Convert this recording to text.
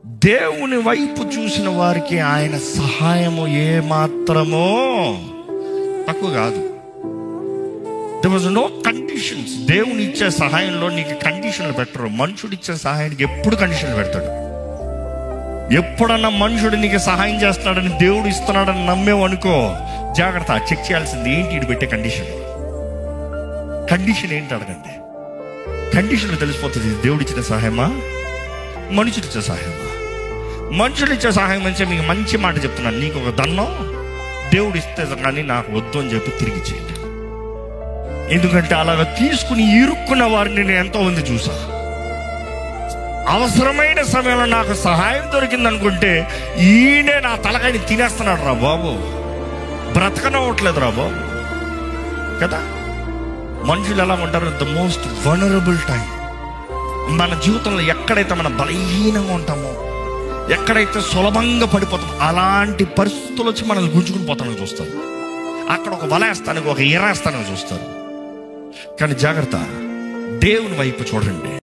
దేవుని వైపు చూసిన వారికి ఆయన సహాయము ఏ మాత్రమో తక్కువ కాదు. There was no conditions. దేవుని ఇచ్చే సహాయంలో నీకు కండిషన్లు పెట్టరు. మనుషుడు ఇచ్చే సహాయానికి ఎప్పుడు కండిషన్లు పెడతాడు. ఎప్పుడన్నా మనుషుడు నీకు సహాయం చేస్తున్నాడని దేవుడు ఇస్తున్నాడని నమ్మేవనుకో, జాగ్రత్త, చెక్ చేయాల్సింది ఏంటి ఇటు పెట్టే కండిషన్. కండిషన్ ఏంటి అడగండి. కండిషన్లు తెలిసిపోతుంది. దేవుడు ఇచ్చిన సహాయమా, మనుషుడు ఇచ్చే సహాయమా? మనుషులు ఇచ్చే సహాయం అంటే మీకు మంచి మాట చెప్తున్నాను, నీకు ఒక దన్నం దేవుడు ఇస్తే కానీ నాకు వద్దు అని చెప్పి తిరిగి చేయండి. ఎందుకంటే అలాగ తీసుకుని ఇరుక్కున్న వారిని నేను ఎంతో మంది చూసా. అవసరమైన సమయంలో నాకు సహాయం దొరికింది అనుకుంటే ఈయనే నా తలకాయని తినేస్తున్నాడు రా బాబు, బ్రతకనవట్లేదు రా బాబు కదా. మనుషులు ఎలా ఉంటారు? ద మోస్ట్ వనరబుల్ టైం మన జీవితంలో. ఎక్కడైతే మనం బలహీనంగా ఉంటామో, ఎక్కడైతే సులభంగా పడిపోతామో, అలాంటి పరిస్థితులు వచ్చి మనల్ని గుంజుకుని పోతానని చూస్తారు. అక్కడ ఒక వలేస్తానికి, ఒక ఎరేస్తానని చూస్తారు. కానీ జాగ్రత్త, దేవుని వైపు చూడండి.